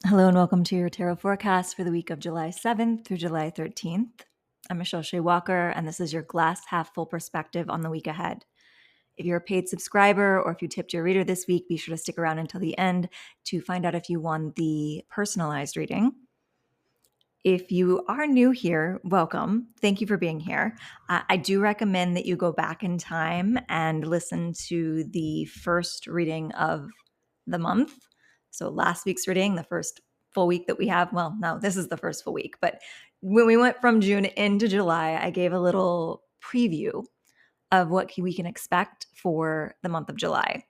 Hello and welcome to your tarot forecast for the week of July 7th through July 13th. I'm Michelle Shea Walker, and this is your glass half full perspective on the week ahead. If you're a paid subscriber or if you tipped your reader this week, be sure to stick around until the end to find out if you won the personalized reading. If you are new here, welcome. Thank you for being here. I do recommend that you go back in time and listen to the first reading of the month. So last week's reading, the first full week that we have. Well, no, this is the first full week. But when we went from June into July, I gave a little preview of what we can expect for the month of July.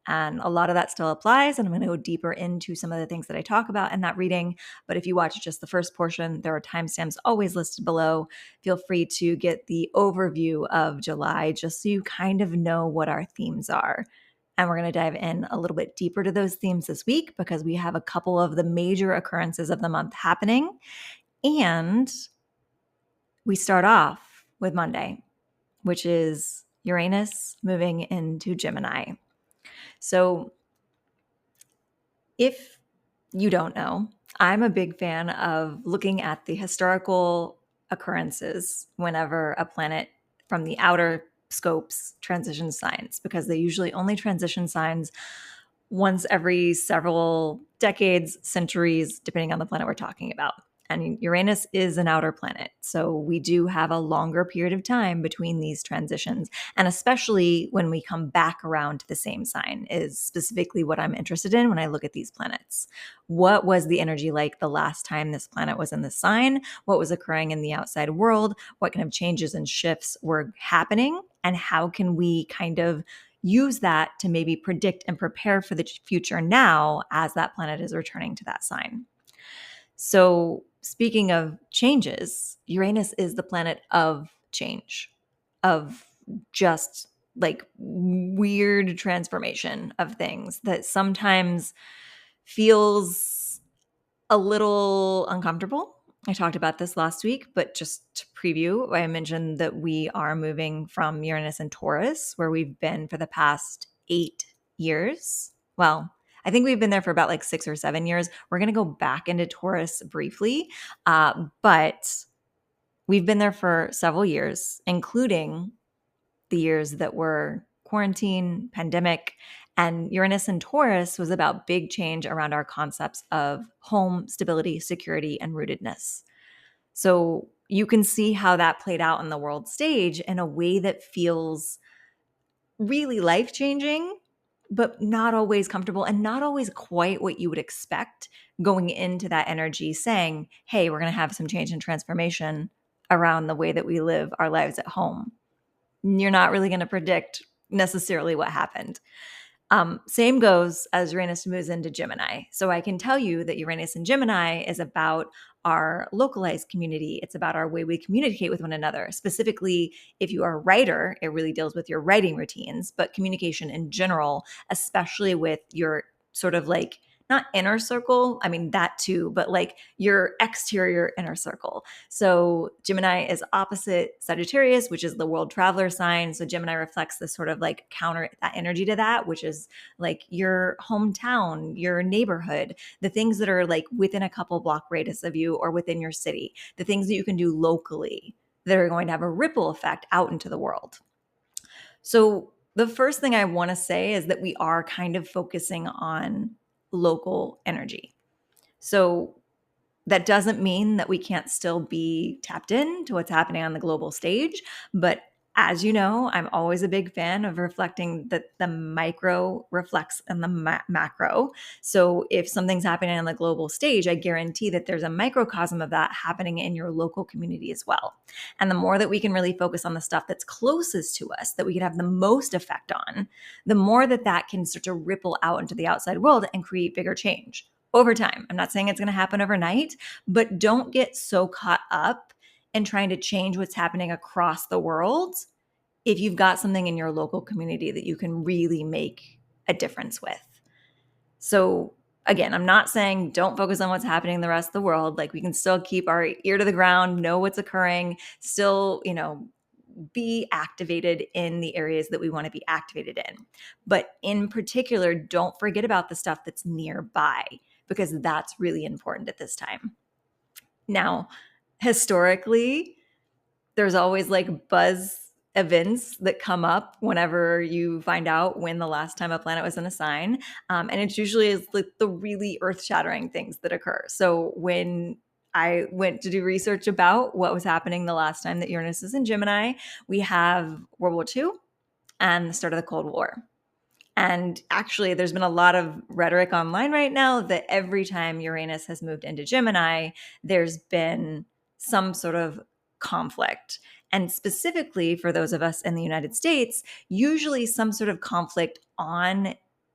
And a lot of that still applies. And I'm going to go deeper into some of the things that I talk about in that reading. But if you watch just the first portion, there are timestamps always listed below. Feel free to get the overview of July just so you kind of know what our themes are. And we're going to dive in a little bit deeper to those themes this week because we have a couple of the major occurrences of the month happening. And we start off with Monday, which is Uranus moving into Gemini. So if you don't know, I'm a big fan of looking at the historical occurrences whenever a planet from the outer scopes transitions signs, because they usually only transition signs once every several decades, centuries, depending on the planet we're talking about. And Uranus is an outer planet. So we do have a longer period of time between these transitions. And especially when we come back around to the same sign is specifically what I'm interested in when I look at these planets. What was the energy like the last time this planet was in the sign? What was occurring in the outside world? What kind of changes and shifts were happening? And how can we kind of use that to maybe predict and prepare for the future now as that planet is returning to that sign? So, speaking of changes, Uranus is the planet of change, of just like weird transformation of things that sometimes feels a little uncomfortable. I talked about this last week, but just to preview, I mentioned that we are moving from Uranus and Taurus, where we've been for the past 8 years. Well, I think we've been there for about like 6 or 7 years. We're going to go back into Taurus briefly, but we've been there for several years, including the years that were quarantine, pandemic, and Uranus and Taurus was about big change around our concepts of home, stability, security, and rootedness. So you can see how that played out on the world stage in a way that feels really life-changing, but not always comfortable and not always quite what you would expect going into that energy saying, hey, we're going to have some change and transformation around the way that we live our lives at home. You're not really going to predict necessarily what happened. Same goes as Uranus moves into Gemini. So I can tell you that Uranus in Gemini is about our localized community. It's about our way we communicate with one another. Specifically, if you are a writer, it really deals with your writing routines, but communication in general, especially with your sort of like not inner circle, I mean that too, but like your exterior inner circle. So Gemini is opposite Sagittarius, which is the world traveler sign. So Gemini reflects this sort of like counter that energy to that, which is like your hometown, your neighborhood, the things that are like within a couple block radius of you or within your city, the things that you can do locally that are going to have a ripple effect out into the world. So the first thing I want to say is that we are kind of focusing on local energy. So that doesn't mean that we can't still be tapped in to what's happening on the global stage. But as you know, I'm always a big fan of reflecting that the micro reflects in the macro. So if something's happening on the global stage, I guarantee that there's a microcosm of that happening in your local community as well. And the more that we can really focus on the stuff that's closest to us, that we can have the most effect on, the more that that can start to ripple out into the outside world and create bigger change over time. I'm not saying it's going to happen overnight, but don't get so caught up in trying to change what's happening across the world if you've got something in your local community that you can really make a difference with. So again, I'm not saying don't focus on what's happening in the rest of the world. Like we can still keep our ear to the ground, know what's occurring, still, be activated in the areas that we want to be activated in. But in particular, don't forget about the stuff that's nearby, because that's really important at this time. Now, historically, there's always like buzz events that come up whenever you find out when the last time a planet was in a sign. And it's usually like the really earth shattering things that occur. So when I went to do research about what was happening the last time that Uranus is in Gemini, we have World War II and the start of the Cold War. And actually, there's been a lot of rhetoric online right now that every time Uranus has moved into Gemini, there's been some sort of conflict. And specifically for those of us in the United States, usually some sort of conflict on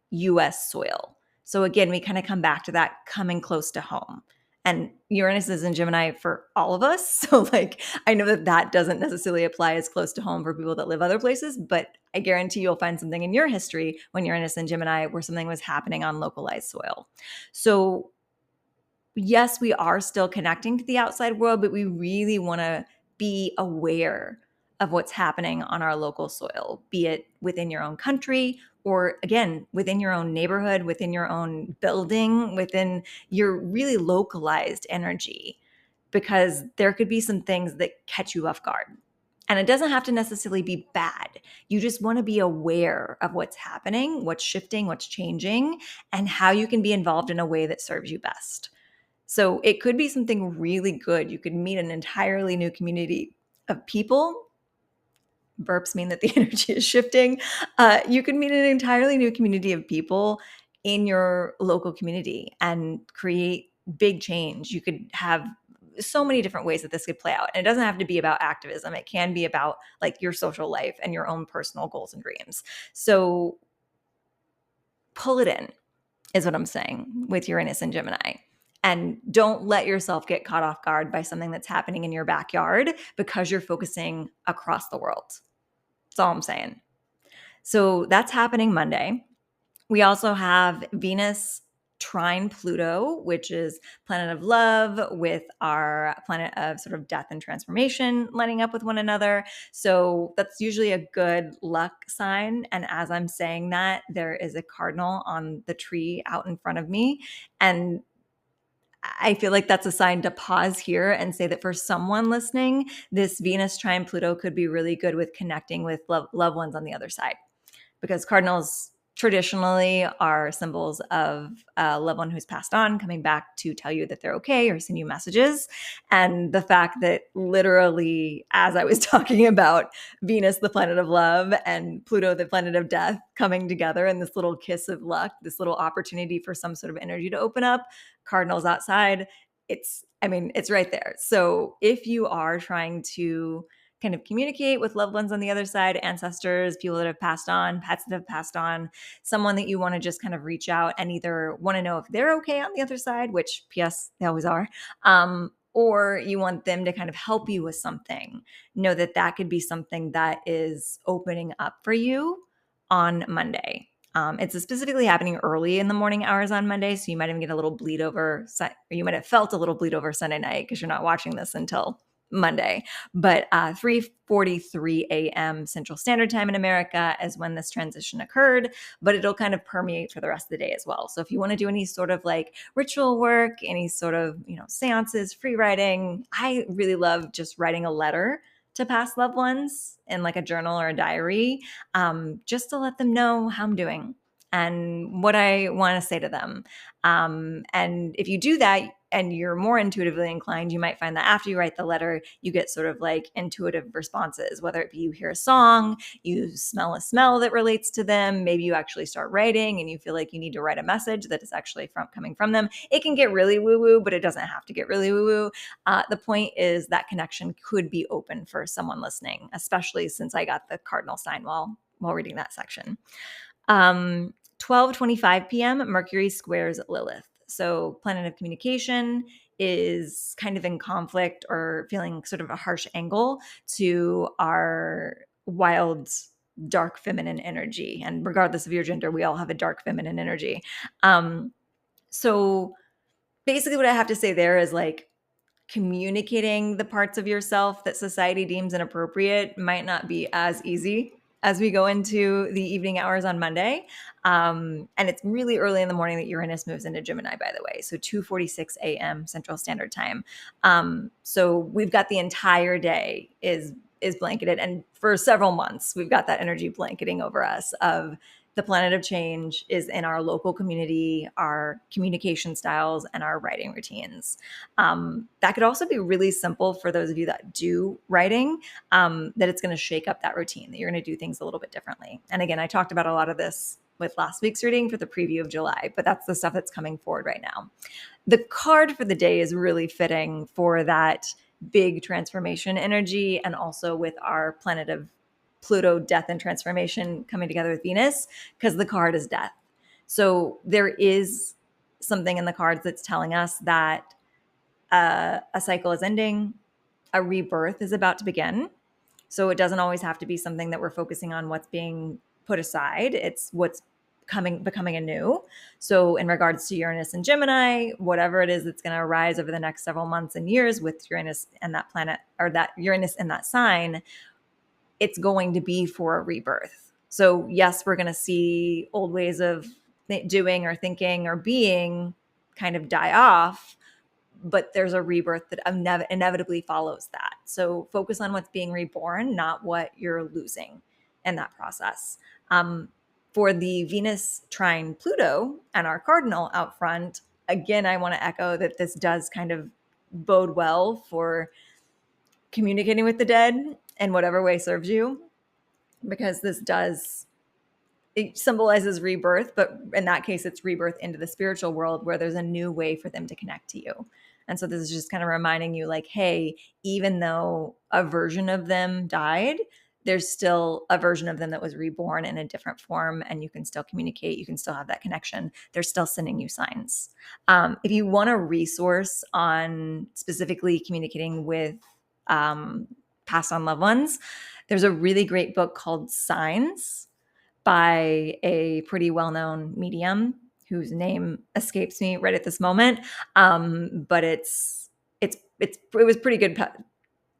US soil. So again, we kind of come back to that coming close to home. And Uranus is in Gemini for all of us. So, like, I know that that doesn't necessarily apply as close to home for people that live other places, but I guarantee you'll find something in your history when Uranus in Gemini where something was happening on localized soil. So, yes, we are still connecting to the outside world, but we really want to be aware of what's happening on our local soil, be it within your own country or, again, within your own neighborhood, within your own building, within your really localized energy, because there could be some things that catch you off guard. And it doesn't have to necessarily be bad. You just want to be aware of what's happening, what's shifting, what's changing, and how you can be involved in a way that serves you best. So it could be something really good. You could meet an entirely new community of people. Burps mean that the energy is shifting. You could meet an entirely new community of people in your local community and create big change. You could have so many different ways that this could play out. And it doesn't have to be about activism. It can be about like your social life and your own personal goals and dreams. So pull it in is what I'm saying with Uranus and Gemini. And don't let yourself get caught off guard by something that's happening in your backyard because you're focusing across the world. That's all I'm saying. So that's happening Monday. We also have Venus trine Pluto, which is planet of love with our planet of sort of death and transformation lining up with one another. So that's usually a good luck sign. And as I'm saying that, there is a cardinal on the tree out in front of me. And I feel like that's a sign to pause here and say that for someone listening, this Venus trine Pluto could be really good with connecting with loved ones on the other side, because cardinals traditionally are symbols of a loved one who's passed on coming back to tell you that they're okay or send you messages. And the fact that literally, as I was talking about Venus, the planet of love, and Pluto, the planet of death, coming together in this little kiss of luck, this little opportunity for some sort of energy to open up, cardinals outside, it's right there. So if you are trying to kind of communicate with loved ones on the other side, ancestors, people that have passed on, pets that have passed on, someone that you want to just kind of reach out and either want to know if they're okay on the other side, which P.S. they always are, or you want them to kind of help you with something, know that that could be something that is opening up for you on Monday. It's specifically happening early in the morning hours on Monday, so you might even get a little bleed over, or you might have felt a little bleed over Sunday night because you're not watching this until Monday. But 3:43 a.m. Central Standard Time in America is when this transition occurred, but it'll kind of permeate for the rest of the day as well. So if you want to do any sort of like ritual work, any sort of, seances, free writing, I really love just writing a letter to past loved ones in like a journal or a diary, just to let them know how I'm doing and what I want to say to them. And if you do that and you're more intuitively inclined, you might find that after you write the letter, you get sort of like intuitive responses, whether it be you hear a song, you smell a smell that relates to them, maybe you actually start writing and you feel like you need to write a message that is actually coming from them. It can get really woo-woo, but it doesn't have to get really woo-woo. The point is that connection could be open for someone listening, especially since I got the cardinal sign while reading that section. 12:25 p.m., Mercury squares Lilith. So planet of communication is kind of in conflict or feeling sort of a harsh angle to our wild, dark feminine energy. And regardless of your gender, we all have a dark feminine energy. So basically what I have to say there is like communicating the parts of yourself that society deems inappropriate might not be as easy as we go into the evening hours on Monday. And it's really early in the morning that Uranus moves into Gemini, by the way. So 2:46 a.m. Central Standard Time. So we've got the entire day is blanketed. And for several months, we've got that energy blanketing over us of the planet of change is in our local community, our communication styles, and our writing routines. That could also be really simple for those of you that do writing, that it's going to shake up that routine, that you're going to do things a little bit differently. And again, I talked about a lot of this with last week's reading for the preview of July, but that's the stuff that's coming forward right now. The card for the day is really fitting for that big transformation energy, and also with our planet of Pluto, death and transformation coming together with Venus, because the card is death. So there is something in the cards that's telling us that a cycle is ending, a rebirth is about to begin. So it doesn't always have to be something that we're focusing on what's being put aside. It's what's becoming anew. So in regards to Uranus and Gemini, whatever it is that's going to arise over the next several months and years with Uranus and that planet, or that Uranus in that sign, it's going to be for a rebirth. So yes, we're going to see old ways of doing or thinking or being kind of die off, but there's a rebirth that inevitably follows that. So focus on what's being reborn, not what you're losing in that process. For the Venus trine Pluto and our cardinal out front, again, I want to echo that this does kind of bode well for communicating with the dead in whatever way serves you, because it symbolizes rebirth, but in that case, it's rebirth into the spiritual world where there's a new way for them to connect to you. And so this is just kind of reminding you like, hey, even though a version of them died, there's still a version of them that was reborn in a different form, and you can still communicate. You can still have that connection. They're still sending you signs. If you want a resource on specifically communicating with passed on loved ones, there's a really great book called Signs by a pretty well-known medium whose name escapes me right at this moment. But it was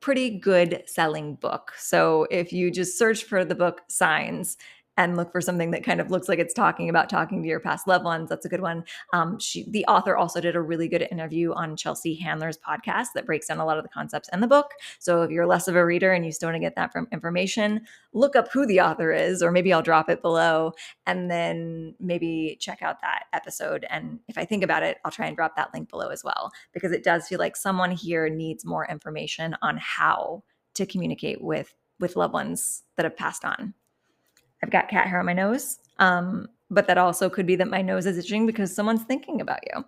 pretty good selling book. So if you just search for the book Signs and look for something that kind of looks like it's talking about talking to your past loved ones, that's a good one. The author also did a really good interview on Chelsea Handler's podcast that breaks down a lot of the concepts in the book. So if you're less of a reader and you still want to get that from information, look up who the author is, or maybe I'll drop it below, and then maybe check out that episode. And if I think about it, I'll try and drop that link below as well, because it does feel like someone here needs more information on how to communicate with loved ones that have passed on. I've got cat hair on my nose, but that also could be that my nose is itching because someone's thinking about you.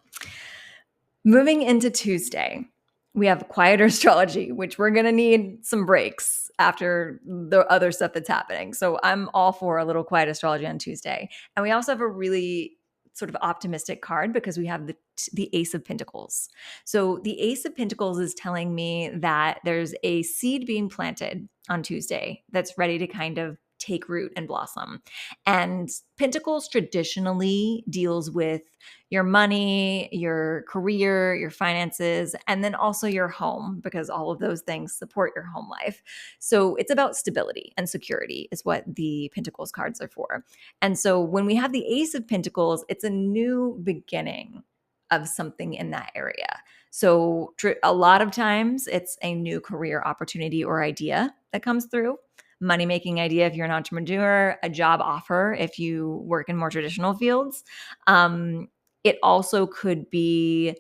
Moving into Tuesday, we have quieter astrology, which we're going to need some breaks after the other stuff that's happening. So I'm all for a little quiet astrology on Tuesday. And we also have a really sort of optimistic card because we have the Ace of Pentacles. So the Ace of Pentacles is telling me that there's a seed being planted on Tuesday that's ready to kind of take root and blossom. And Pentacles traditionally deals with your money, your career, your finances, and then also your home, because all of those things support your home life. So it's about stability and security is what the Pentacles cards are for. And so when we have the Ace of Pentacles, it's a new beginning of something in that area. So a lot of times it's a new career opportunity or idea that comes through. Money-making idea if you're an entrepreneur, a job offer if you work in more traditional fields. It also could be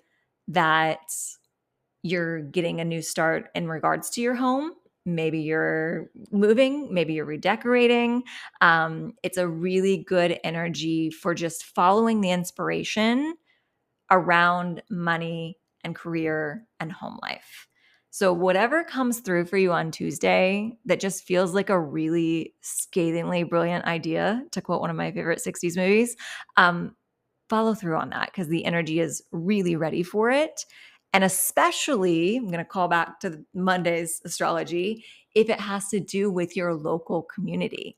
that you're getting a new start in regards to your home. Maybe you're moving, maybe you're redecorating. It's a really good energy for just following the inspiration around money and career and home life. So whatever comes through for you on Tuesday that just feels like a really scathingly brilliant idea, to quote one of my favorite 60s movies, follow through on that, because the energy is really ready for it. And especially, I'm going to call back to Monday's astrology, if it has to do with your local community.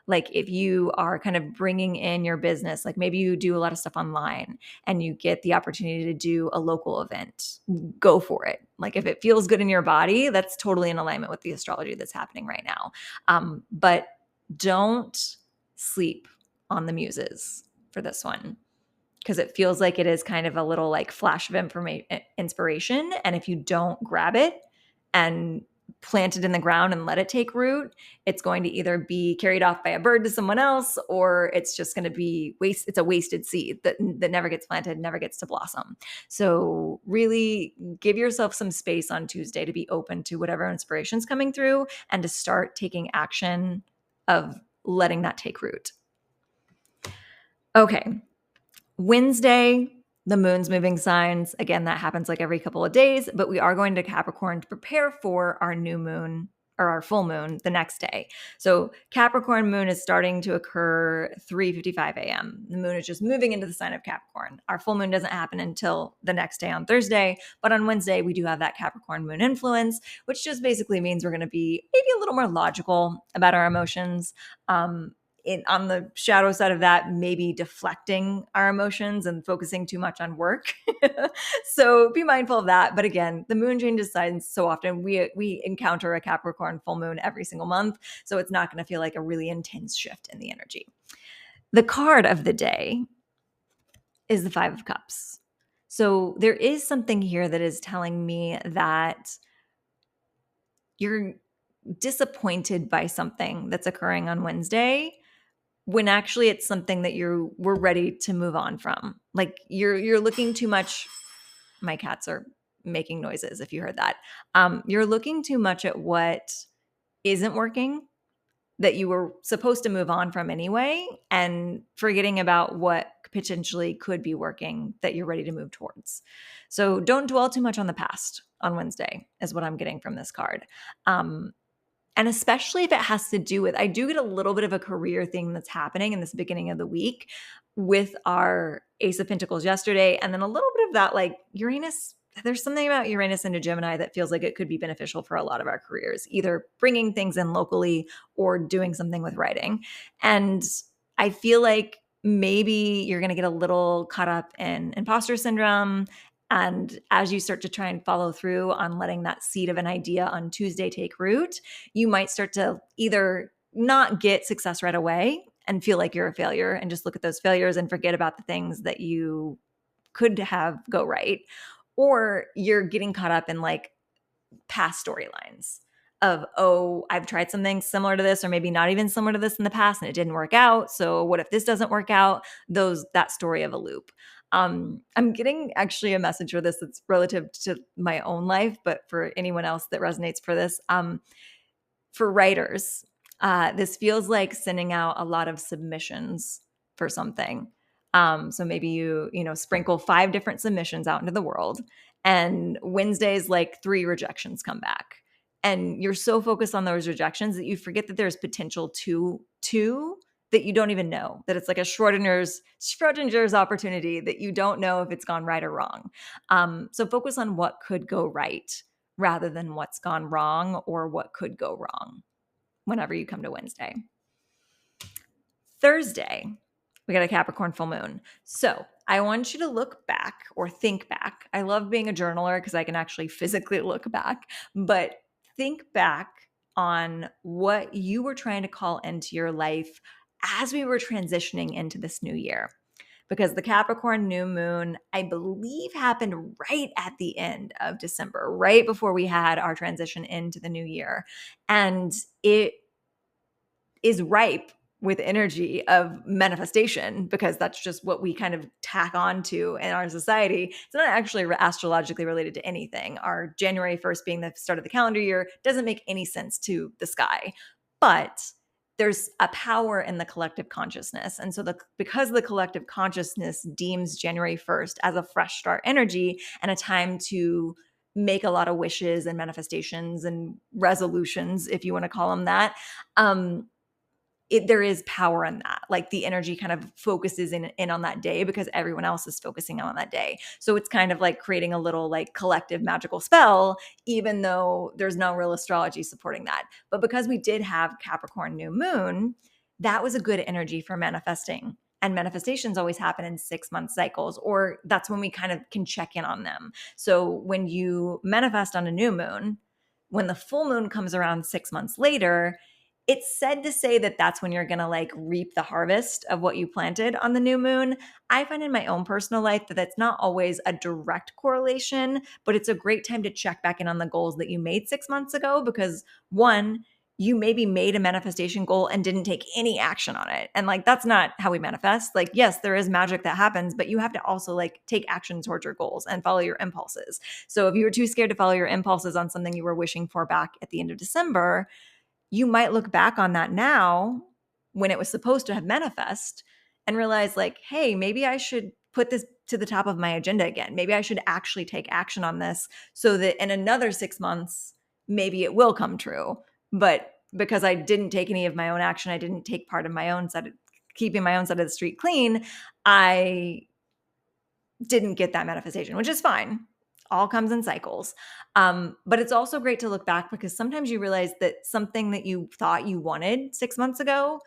Like if you are kind of bringing in your business, like maybe you do a lot of stuff online and you get the opportunity to do a local event, go for it. Like if it feels good in your body, that's totally in alignment with the astrology that's happening right now. But don't sleep on the muses for this one, because it feels like it is kind of a little like flash of inspiration. And if you don't grab it and plant it in the ground and let it take root, it's going to either be carried off by a bird to someone else, or it's just going to be it's a wasted seed that never gets planted, never gets to blossom. So really give yourself some space on Tuesday to be open to whatever inspiration's coming through and to start taking action of letting that take root. Okay. Wednesday, the moon's moving signs. Again, that happens like every couple of days, but we are going to Capricorn to prepare for our new moon or our full moon the next day. So Capricorn moon is starting to occur 3:55 a.m. The moon is just moving into the sign of Capricorn. Our full moon doesn't happen until the next day on Thursday, but on Wednesday, we do have that Capricorn moon influence, which just basically means we're going to be maybe a little more logical about our emotions. On the shadow side of that, maybe deflecting our emotions and focusing too much on work. So be mindful of that. But again, the moon changes signs so often. We encounter a Capricorn full moon every single month. So it's not going to feel like a really intense shift in the energy. The card of the day is the Five of Cups. So there is something here that is telling me that you're disappointed by something that's occurring on Wednesday, when actually it's something that we're ready to move on from. Like you're looking too much. My cats are making noises if you heard that. You're looking too much at what isn't working that you were supposed to move on from anyway, and forgetting about what potentially could be working that you're ready to move towards. So don't dwell too much on the past on Wednesday is what I'm getting from this card. And especially if it has to do with, I do get a little bit of a career thing that's happening in this beginning of the week with our Ace of Pentacles yesterday. And then a little bit of that, like Uranus, there's something about Uranus into Gemini that feels like it could be beneficial for a lot of our careers, either bringing things in locally or doing something with writing. And I feel like maybe you're going to get a little caught up in imposter syndrome. And as you start to try and follow through on letting that seed of an idea on Tuesday take root, you might start to either not get success right away and feel like you're a failure and just look at those failures and forget about the things that you could have go right. Or you're getting caught up in like past storylines of, oh, I've tried something similar to this, or maybe not even similar to this in the past, and it didn't work out. So what if this doesn't work out? That story of a loop. I'm getting actually a message for this that's relative to my own life, but for anyone else that resonates for this, for writers, this feels like sending out a lot of submissions for something. So maybe you sprinkle 5 different submissions out into the world, and Wednesday's like 3 rejections come back. And you're so focused on those rejections that you forget that there's potential to that you don't even know, that it's like a Schrodinger's opportunity that you don't know if it's gone right or wrong. So focus on what could go right rather than what's gone wrong or what could go wrong whenever you come to Wednesday. Thursday, we got a Capricorn full moon. So I want you to look back or think back. I love being a journaler because I can actually physically look back, but think back on what you were trying to call into your life as we were transitioning into this new year. Because the Capricorn new moon, I believe, happened right at the end of December, right before we had our transition into the new year. And it is ripe with energy of manifestation, because that's just what we kind of tack on to in our society. It's not actually astrologically related to anything. Our January 1st being the start of the calendar year doesn't make any sense to the sky. But there's a power in the collective consciousness. And so because the collective consciousness deems January 1st as a fresh start energy and a time to make a lot of wishes and manifestations and resolutions, if you want to call them that, there is power in that. Like the energy kind of focuses in on that day because everyone else is focusing on that day. So it's kind of like creating a little like collective magical spell, even though there's no real astrology supporting that. But because we did have Capricorn new moon, that was a good energy for manifesting. And manifestations always happen in 6-month cycles, or that's when we kind of can check in on them. So when you manifest on a new moon, when the full moon comes around 6 months later, it's said to say that that's when you're going to like reap the harvest of what you planted on the new moon. I find in my own personal life that that's not always a direct correlation, but it's a great time to check back in on the goals that you made 6 months ago because one, you maybe made a manifestation goal and didn't take any action on it. And like, that's not how we manifest. Like, yes, there is magic that happens, but you have to also like take action towards your goals and follow your impulses. So if you were too scared to follow your impulses on something you were wishing for back at the end of December, you might look back on that now when it was supposed to have manifest and realize like, hey, maybe I should put this to the top of my agenda again. Maybe I should actually take action on this so that in another 6 months, maybe it will come true. But because I didn't take any of my own action, I didn't take part of my own side, keeping my own side of the street clean, I didn't get that manifestation, which is fine. All comes in cycles. But it's also great to look back because sometimes you realize that something that you thought you wanted 6 months ago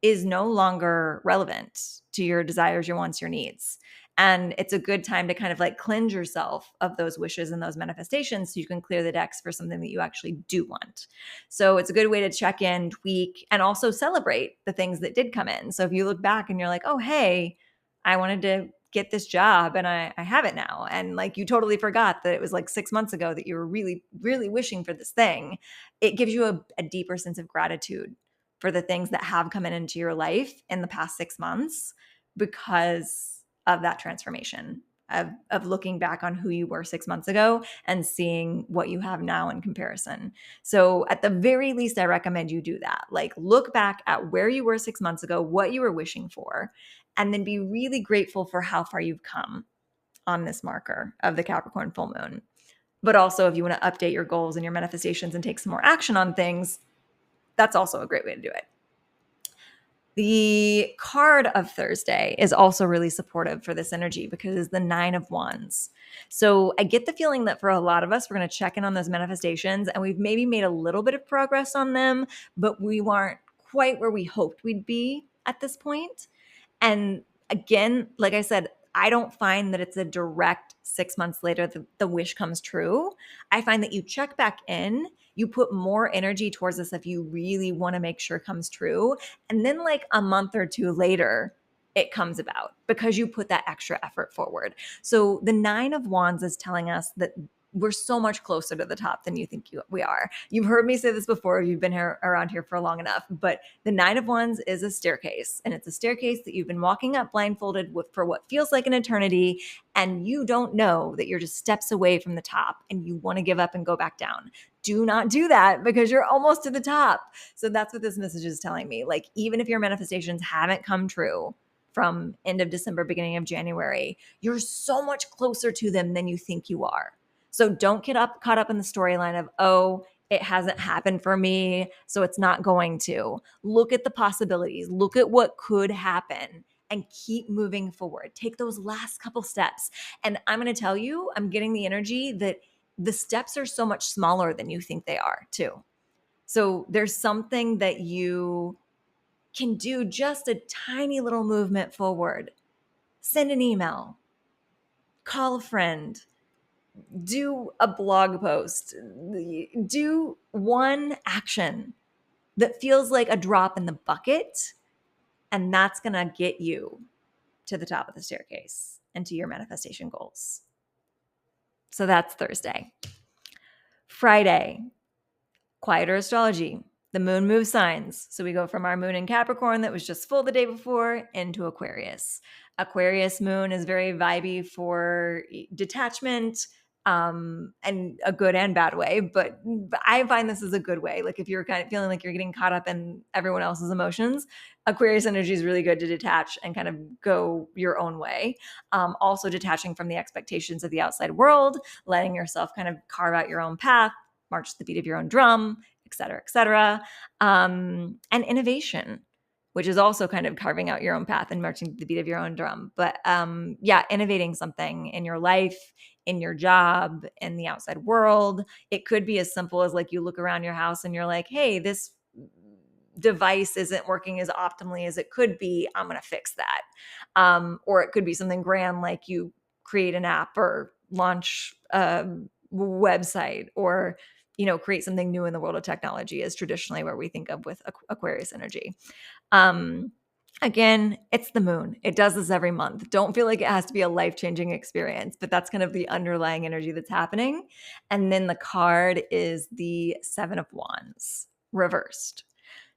is no longer relevant to your desires, your wants, your needs. And it's a good time to kind of like cleanse yourself of those wishes and those manifestations so you can clear the decks for something that you actually do want. So it's a good way to check in, tweak, and also celebrate the things that did come in. So if you look back and you're like, oh, hey, I wanted to get this job and I have it now. And like you totally forgot that it was like 6 months ago that you were really, really wishing for this thing. It gives you a deeper sense of gratitude for the things that have come into your life in the past 6 months because of that transformation of looking back on who you were 6 months ago and seeing what you have now in comparison. So at the very least, I recommend you do that. Like look back at where you were 6 months ago, what you were wishing for, and then be really grateful for how far you've come on this marker of the Capricorn full moon. But also if you want to update your goals and your manifestations and take some more action on things, that's also a great way to do it. The card of Thursday is also really supportive for this energy because it's the 9 of Wands. So I get the feeling that for a lot of us, we're going to check in on those manifestations and we've maybe made a little bit of progress on them, but we weren't quite where we hoped we'd be at this point. And again, like I said, I don't find that it's a direct 6 months later the wish comes true. I find that you check back in, you put more energy towards this if you really want to make sure it comes true. And then like a month or two later, it comes about because you put that extra effort forward. So the 9 of Wands is telling us that we're so much closer to the top than you think we are. You've heard me say this before. You've been around here for long enough, but the 9 of Wands is a staircase, and it's a staircase that you've been walking up blindfolded for what feels like an eternity, and you don't know that you're just steps away from the top and you want to give up and go back down. Do not do that because you're almost to the top. So that's what this message is telling me. Like, even if your manifestations haven't come true from end of December, beginning of January, you're so much closer to them than you think you are. So don't get caught up in the storyline of, oh, it hasn't happened for me, so it's not going to. Look at the possibilities. Look at what could happen and keep moving forward. Take those last couple steps. And I'm going to tell you, I'm getting the energy that the steps are so much smaller than you think they are too. So there's something that you can do, just a tiny little movement forward. Send an email, call a friend, do a blog post, do one action that feels like a drop in the bucket, and that's going to get you to the top of the staircase and to your manifestation goals. So that's Thursday. Friday, quieter astrology. The moon moves signs. So we go from our moon in Capricorn that was just full the day before into Aquarius. Aquarius moon is very vibey for detachment, and a good and bad way. But I find this is a good way. Like if you're kind of feeling like you're getting caught up in everyone else's emotions, Aquarius energy is really good to detach and kind of go your own way. Also detaching from the expectations of the outside world, letting yourself kind of carve out your own path, march to the beat of your own drum, et cetera, et cetera. And innovation, which is also kind of carving out your own path and marching to the beat of your own drum. But yeah, innovating something in your life, in your job, in the outside world. It could be as simple as like you look around your house and you're like, hey, this device isn't working as optimally as it could be. I'm going to fix that. Or it could be something grand like you create an app or launch a website or create something new in the world of technology is traditionally where we think of with Aquarius energy. Again, it's the moon. It does this every month. Don't feel like it has to be a life-changing experience, but that's kind of the underlying energy that's happening. And then the card is the Seven of Wands reversed.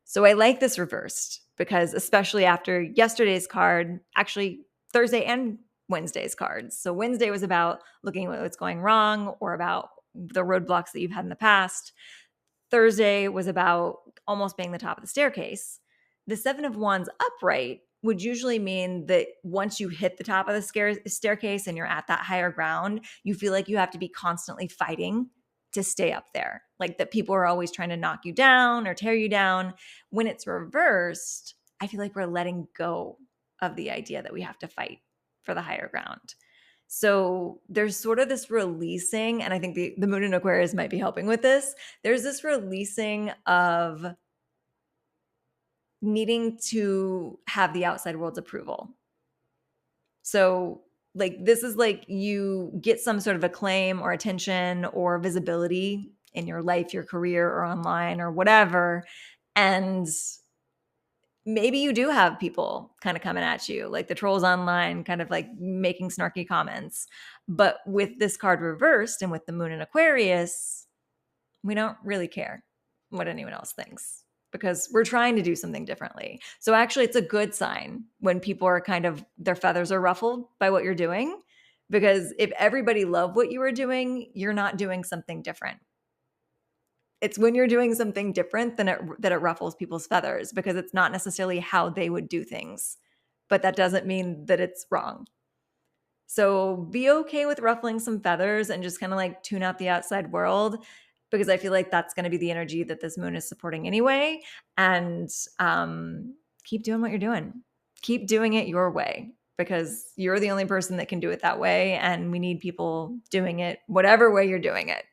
So I like this reversed because especially after yesterday's card, actually Thursday and Wednesday's cards. So Wednesday was about looking at what's going wrong or about the roadblocks that you've had in the past. Thursday was about almost being the top of the staircase. The Seven of Wands upright would usually mean that once you hit the top of the staircase and you're at that higher ground, you feel like you have to be constantly fighting to stay up there. Like that people are always trying to knock you down or tear you down. When it's reversed, I feel like we're letting go of the idea that we have to fight for the higher ground. So there's sort of this releasing, and I think the moon in Aquarius might be helping with this. There's this releasing of needing to have the outside world's approval. So like this is like you get some sort of acclaim or attention or visibility in your life, your career, or online or whatever. And maybe you do have people kind of coming at you, like the trolls online, kind of like making snarky comments. But with this card reversed and with the moon in Aquarius, we don't really care what anyone else thinks because we're trying to do something differently. So actually, it's a good sign when people are kind of, their feathers are ruffled by what you're doing. Because if everybody loved what you were doing, you're not doing something different. It's when you're doing something different that it ruffles people's feathers because it's not necessarily how they would do things. But that doesn't mean that it's wrong. So be okay with ruffling some feathers and just kind of like tune out the outside world because I feel like that's going to be the energy that this moon is supporting anyway. And keep doing what you're doing. Keep doing it your way because you're the only person that can do it that way. And we need people doing it whatever way you're doing it.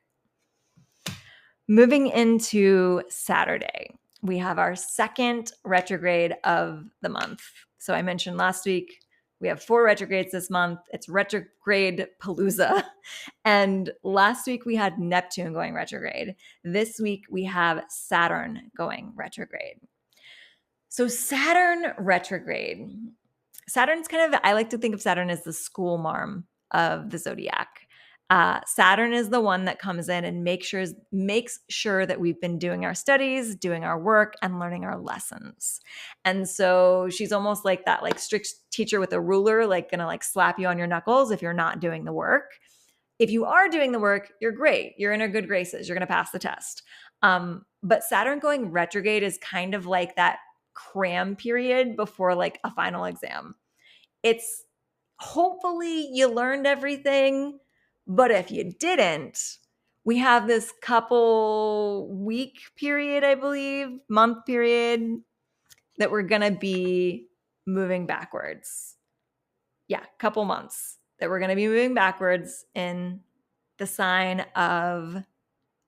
Moving into Saturday, we have our second retrograde of the month. So I mentioned last week, we have 4 retrogrades this month. It's retrograde palooza. And last week we had Neptune going retrograde. This week we have Saturn going retrograde. So Saturn retrograde. Saturn's kind of, I like to think of Saturn as the school marm of the zodiac. Saturn is the one that comes in and makes sure that we've been doing our studies, doing our work, and learning our lessons. And so she's almost like that, like strict teacher with a ruler, like gonna like slap you on your knuckles if you're not doing the work. If you are doing the work, you're great. You're in her good graces. You're gonna pass the test. But Saturn going retrograde is kind of like that cram period before like a final exam. It's hopefully you learned everything. But if you didn't, we have this couple week period, I believe, month period that we're going to be moving backwards. Yeah, couple months that we're going to be moving backwards in the sign of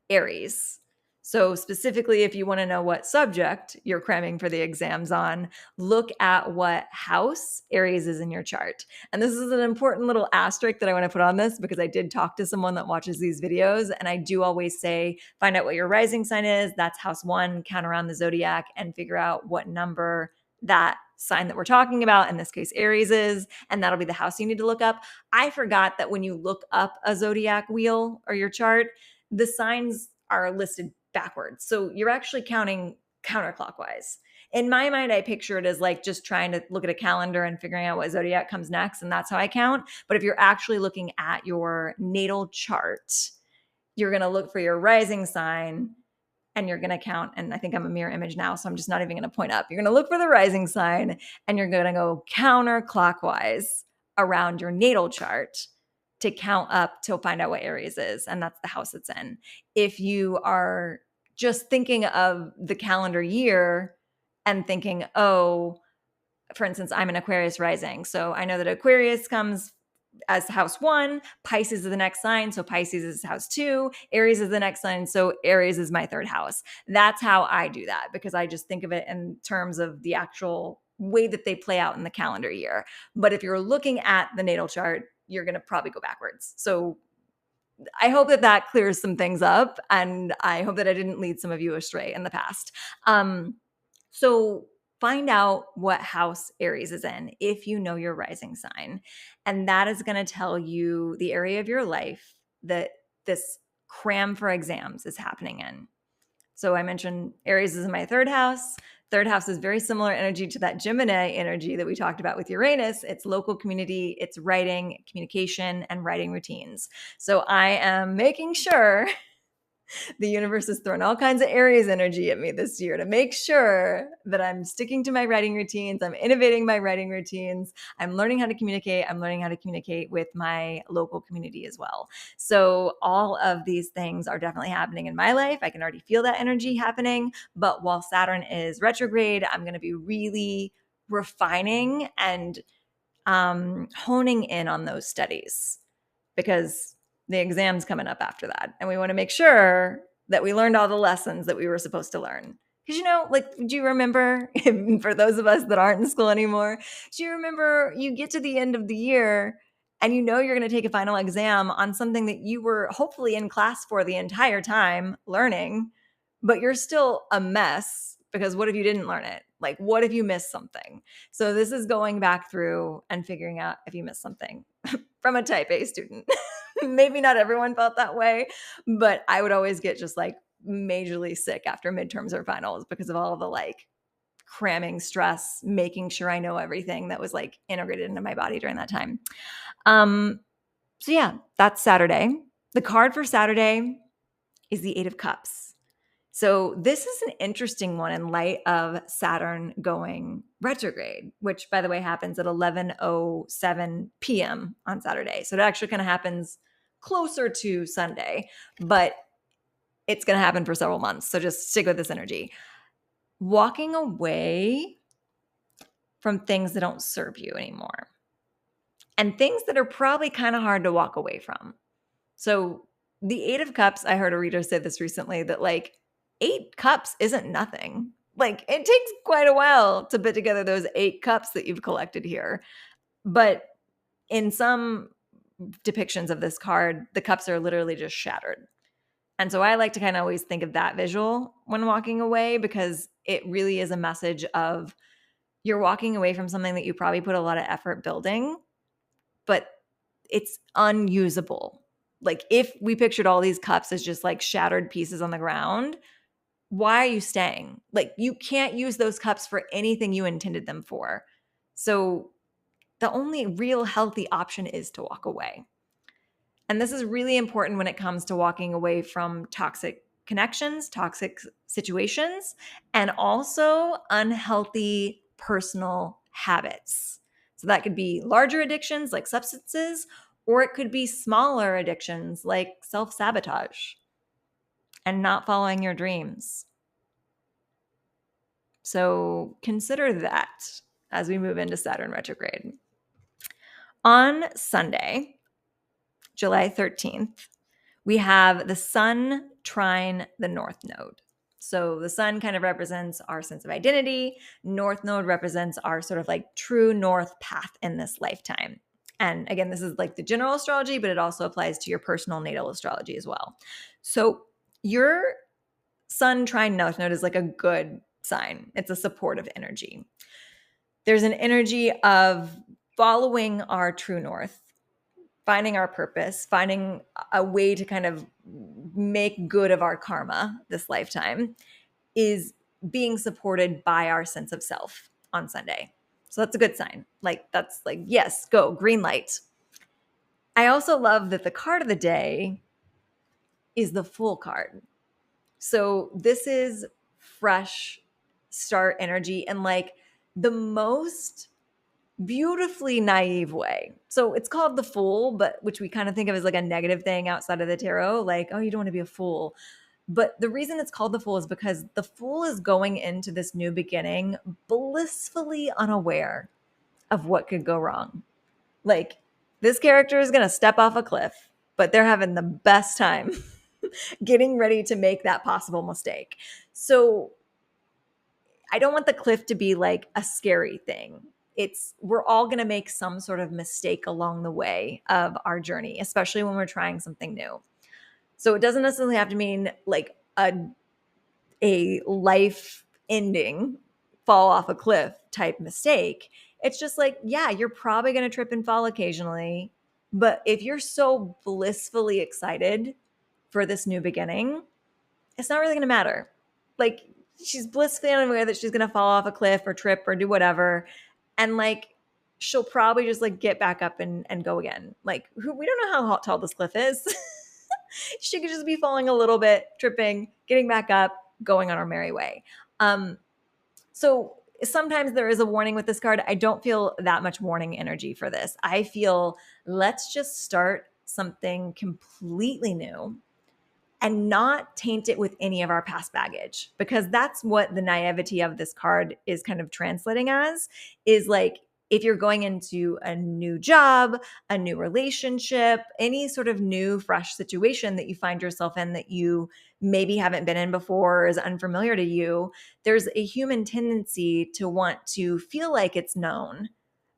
Aries. So specifically, if you want to know what subject you're cramming for the exams on, look at what house Aries is in your chart. And this is an important little asterisk that I want to put on this because I did talk to someone that watches these videos. And I do always say, find out what your rising sign is. That's house 1, count around the zodiac and figure out what number that sign that we're talking about, in this case, Aries is, and that'll be the house you need to look up. I forgot that when you look up a zodiac wheel or your chart, the signs are listed backwards. So you're actually counting counterclockwise. In my mind, I picture it as like just trying to look at a calendar and figuring out what zodiac comes next. And that's how I count. But if you're actually looking at your natal chart, you're going to look for your rising sign and you're going to count. And I think I'm a mirror image now, so I'm just not even going to point up. You're going to look for the rising sign and you're going to go counterclockwise around your natal chart to count up to find out what Aries is. And that's the house it's in. If you are just thinking of the calendar year and thinking, oh, for instance, I'm an Aquarius rising. So I know that Aquarius comes as house 1, Pisces is the next sign. So Pisces is house 2, Aries is the next sign. So Aries is my 3rd house. That's how I do that because I just think of it in terms of the actual way that they play out in the calendar year. But if you're looking at the natal chart, you're going to probably go backwards. So I hope that clears some things up, and I hope that I didn't lead some of you astray in the past. So find out what house Aries is in if you know your rising sign. And that is going to tell you the area of your life that this cram for exams is happening in. So I mentioned Aries is in my third house. Third house is very similar energy to that Gemini energy that we talked about with Uranus. It's local community, it's writing, communication, and writing routines. So I am making sure the universe is throwing all kinds of Aries energy at me this year to make sure that I'm sticking to my writing routines. I'm innovating my writing routines. I'm learning how to communicate. I'm learning how to communicate with my local community as well. So all of these things are definitely happening in my life. I can already feel that energy happening. But while Saturn is retrograde, I'm going to be really refining and honing in on those studies, because the exam's coming up after that. And we want to make sure that we learned all the lessons that we were supposed to learn. Because, like, do you remember, for those of us that aren't in school anymore, do you remember you get to the end of the year and you're going to take a final exam on something that you were hopefully in class for the entire time learning, but you're still a mess because what if you didn't learn it? Like, what if you missed something? So this is going back through and figuring out if you missed something from a type A student. Maybe not everyone felt that way, but I would always get just like majorly sick after midterms or finals because of all the like cramming stress, making sure I know everything that was like integrated into my body during that time. So yeah, that's Saturday. The card for Saturday is the Eight of Cups. So this is an interesting one in light of Saturn going retrograde, which by the way happens at 11:07 p.m. on Saturday. So it actually kind of happens closer to Sunday, but it's going to happen for several months. So just stick with this energy. Walking away from things that don't serve you anymore, and things that are probably kind of hard to walk away from. So the Eight of Cups, I heard a reader say this recently, that like 8 cups isn't nothing. Like it takes quite a while to put together those 8 cups that you've collected here. But in some depictions of this card, the cups are literally just shattered. And so I like to kind of always think of that visual when walking away, because it really is a message of you're walking away from something that you probably put a lot of effort building, but it's unusable. Like if we pictured all these cups as just like shattered pieces on the ground, why are you staying? Like you can't use those cups for anything you intended them for. So the only real healthy option is to walk away. And this is really important when it comes to walking away from toxic connections, toxic situations, and also unhealthy personal habits. So that could be larger addictions like substances, or it could be smaller addictions like self-sabotage and not following your dreams. So consider that as we move into Saturn retrograde. On Sunday, July 13th, we have the sun trine the North Node. So the sun kind of represents our sense of identity. North Node represents our sort of like true north path in this lifetime. And again, this is like the general astrology, but it also applies to your personal natal astrology as well. So your sun trine North Node is like a good sign. It's a supportive energy. There's an energy of following our true north, finding our purpose, finding a way to kind of make good of our karma this lifetime, is being supported by our sense of self on Sunday. So that's a good sign. Like that's like, yes, go, green light. I also love that the card of the day is the Fool card. So this is fresh start energy and like the most beautifully naive way. So it's called the Fool, but which we kind of think of as like a negative thing outside of the tarot, like, oh, you don't want to be a fool. But the reason it's called the Fool is because the Fool is going into this new beginning blissfully unaware of what could go wrong. Like this character is going to step off a cliff, but they're having the best time getting ready to make that possible mistake. So I don't want the cliff to be like a scary thing. we're all going to make some sort of mistake along the way of our journey, especially when we're trying something new. So it doesn't necessarily have to mean like a life ending, fall off a cliff type mistake. It's just like, yeah, you're probably going to trip and fall occasionally. But if you're so blissfully excited for this new beginning, it's not really going to matter. Like, she's blissfully unaware that she's going to fall off a cliff or trip or do whatever. And like, she'll probably just like get back up and go again. Like, we don't know how tall this cliff is. She could just be falling a little bit, tripping, getting back up, going on our merry way. So sometimes there is a warning with this card. I don't feel that much warning energy for this. I feel let's just start something completely new and not taint it with any of our past baggage, because that's what the naivety of this card is kind of translating as, is like, if you're going into a new job, a new relationship, any sort of new, fresh situation that you find yourself in that you maybe haven't been in before or is unfamiliar to you, there's a human tendency to want to feel like it's known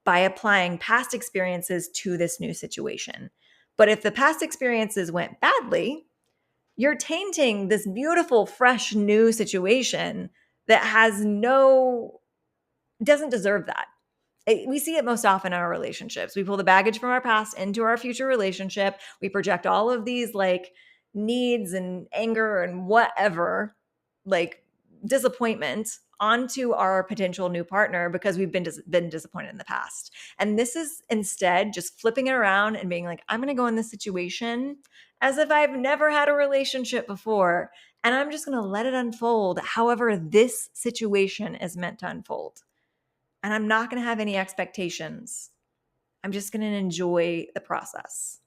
by applying past experiences to this new situation. But if the past experiences went badly, you're tainting this beautiful, fresh, new situation that doesn't deserve that. We see it most often in our relationships. We pull the baggage from our past into our future relationship. We project all of these like needs and anger and whatever, like disappointment onto our potential new partner because we've been disappointed in the past. And this is instead just flipping it around and being like, I'm going to go in this situation as if I've never had a relationship before. And I'm just going to let it unfold however this situation is meant to unfold. And I'm not going to have any expectations. I'm just going to enjoy the process.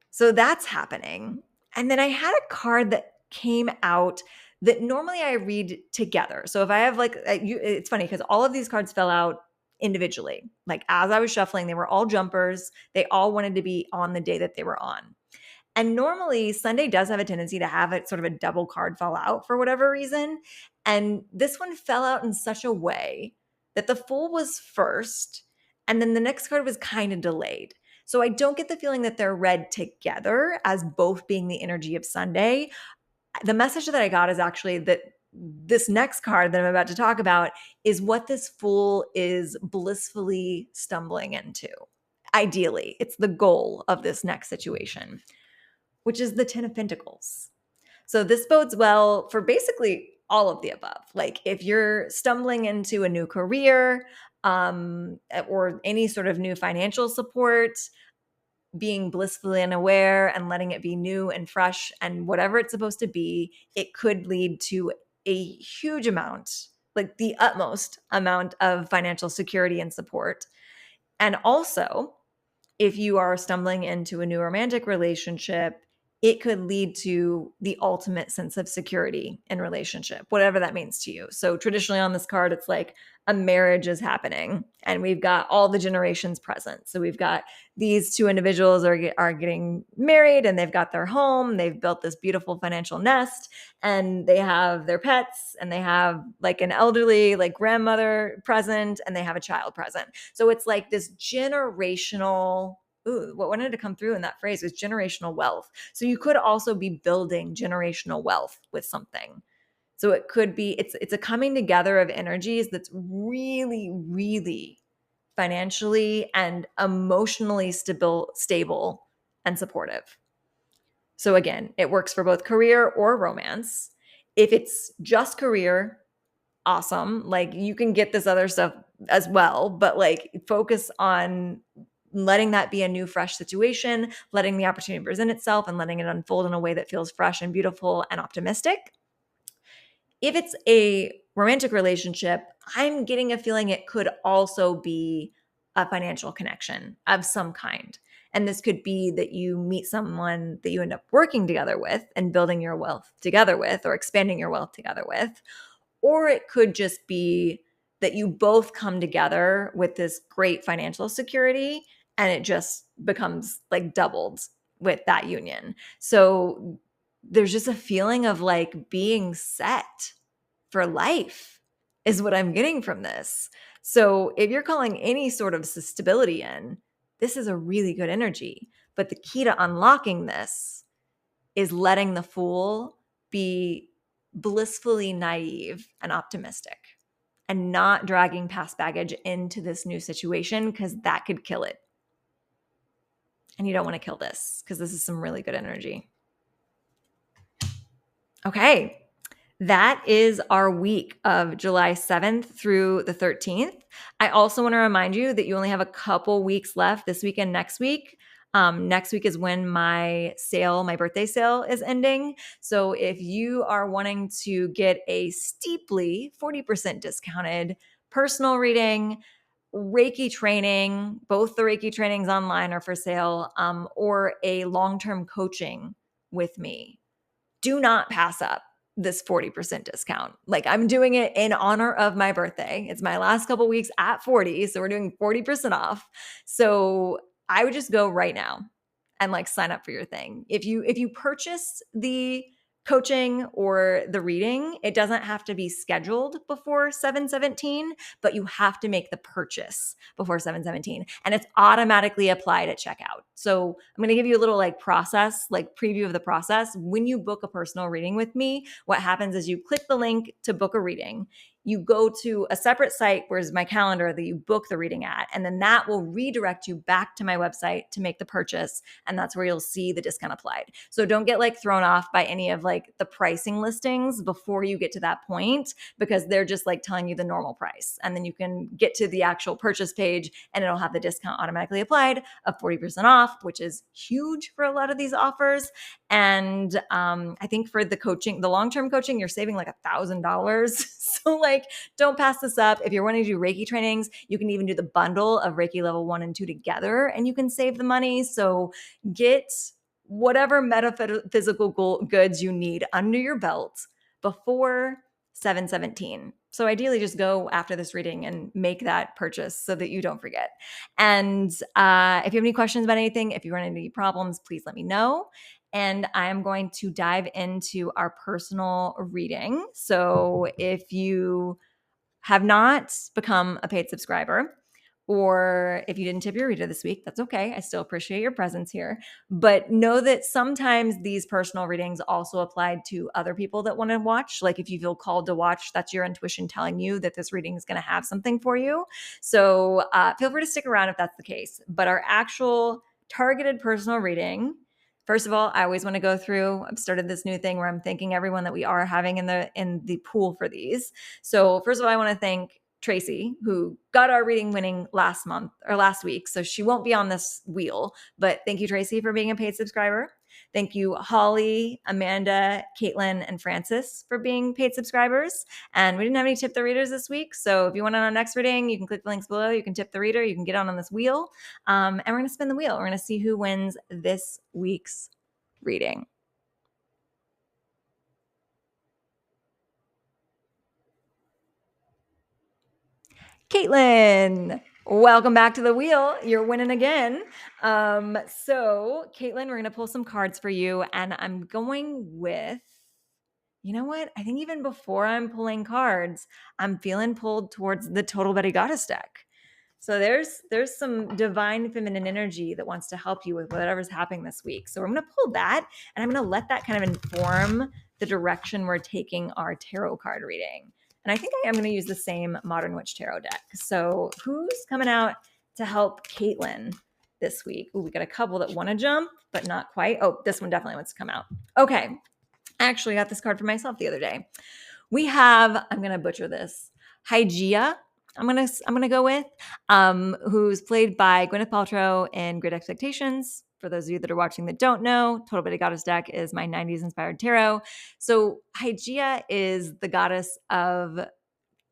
So that's happening. And then I had a card that came out that normally I read together. So if I have like, it's funny because all of these cards fell out individually. Like as I was shuffling, they were all jumpers. They all wanted to be on the day that they were on. And normally Sunday does have a tendency to have it sort of a double card fall out for whatever reason. And this one fell out in such a way that the Fool was first, and then the next card was kind of delayed. So I don't get the feeling that they're read together as both being the energy of Sunday. The message that I got is actually that this next card that I'm about to talk about is what this Fool is blissfully stumbling into. Ideally, it's the goal of this next situation, which is the 10 of Pentacles. So this bodes well for basically all of the above. Like if you're stumbling into a new career or any sort of new financial support, being blissfully unaware and letting it be new and fresh and whatever it's supposed to be, it could lead to a huge amount, like the utmost amount of financial security and support. And also, if you are stumbling into a new romantic relationship, it could lead to the ultimate sense of security in relationship, whatever that means to you. So traditionally on this card, it's like a marriage is happening and we've got all the generations present. So we've got these two individuals are getting married and they've got their home. They've built this beautiful financial nest and they have their pets and they have like an elderly like grandmother present and they have a child present. So it's like this generational, what wanted to come through in that phrase was generational wealth. So you could also be building generational wealth with something. So it could be, it's a coming together of energies that's really, really financially and emotionally stable and supportive. So again, it works for both career or romance. If it's just career, awesome. Like you can get this other stuff as well, but like focus on letting that be a new, fresh situation, letting the opportunity present itself and letting it unfold in a way that feels fresh and beautiful and optimistic. If it's a romantic relationship, I'm getting a feeling it could also be a financial connection of some kind. And this could be that you meet someone that you end up working together with and building your wealth together with or expanding your wealth together with. Or it could just be that you both come together with this great financial security and it just becomes like doubled with that union. So there's just a feeling of like being set for life is what I'm getting from this. So if you're calling any sort of stability in, this is a really good energy. But the key to unlocking this is letting the Fool be blissfully naive and optimistic and not dragging past baggage into this new situation, because that could kill it. And you don't want to kill this, because this is some really good energy. Okay. That is our week of July 7th through the 13th. I also want to remind you that you only have a couple weeks left this week and next week. Next week is when my birthday sale is ending. So if you are wanting to get a steeply 40% discounted personal reading, Reiki training, both the Reiki trainings online are for sale, or a long-term coaching with me, do not pass up this 40% discount. Like, I'm doing it in honor of my birthday. It's my last couple weeks at 40. So we're doing 40% off. So I would just go right now and like sign up for your thing. If you purchase the coaching or the reading, it doesn't have to be scheduled before 7/17, but you have to make the purchase before 7/17, and it's automatically applied at checkout. So I'm going to give you a little like process, like preview of the process. When you book a personal reading with me, what happens is you click the link to book a reading. You go to a separate site, where's my calendar, that you book the reading at, and then that will redirect you back to my website to make the purchase, and that's where you'll see the discount applied. So don't get like thrown off by any of like the pricing listings before you get to that point, because they're just like telling you the normal price, and then you can get to the actual purchase page and it'll have the discount automatically applied of 40% off, which is huge for a lot of these offers. And I think for the coaching, the long-term coaching, you're saving like $1,000. So like, don't pass this up. If you're wanting to do Reiki trainings, you can even do the bundle of Reiki level 1 and 2 together, and you can save the money. So get whatever metaphysical goods you need under your belt before 7/17. So ideally, just go after this reading and make that purchase so that you don't forget. And if you have any questions about anything, if you run into any problems, please let me know. And I am going to dive into our personal reading. So if you have not become a paid subscriber, or if you didn't tip your reader this week, that's okay. I still appreciate your presence here. But know that sometimes these personal readings also apply to other people that want to watch. Like if you feel called to watch, that's your intuition telling you that this reading is going to have something for you. So feel free to stick around if that's the case. But our actual targeted personal reading, first of all, I always want to go through, I've started this new thing where I'm thanking everyone that we are having in the pool for these. So first of all, I want to thank Tracy, who got our reading winning last week. So she won't be on this wheel, but thank you, Tracy, for being a paid subscriber. Thank you, Holly, Amanda, Caitlin, and Francis for being paid subscribers. And we didn't have any tip the readers this week. So if you want on our next reading, you can click the links below. You can tip the reader. You can get on this wheel. And we're going to spin the wheel. We're going to see who wins this week's reading. Caitlin, welcome back to the wheel. You're winning again. So Caitlin, we're going to pull some cards for you, and I'm going with, you know what? I think even before I'm pulling cards, I'm feeling pulled towards the Total Betty Goddess deck. So there's some divine feminine energy that wants to help you with whatever's happening this week. So I'm going to pull that, and I'm going to let that kind of inform the direction we're taking our tarot card reading. And I think I am going to use the same Modern Witch Tarot deck. So who's coming out to help Caitlin this week? Ooh, we got a couple that want to jump, but not quite. Oh, this one definitely wants to come out. Okay. I actually got this card for myself the other day. We have, I'm going to butcher this, Hygeia. I'm gonna go with, who's played by Gwyneth Paltrow in Great Expectations. For those of you that are watching that don't know, Total Betty Goddess deck is my 90s inspired tarot. So Hygeia is the goddess of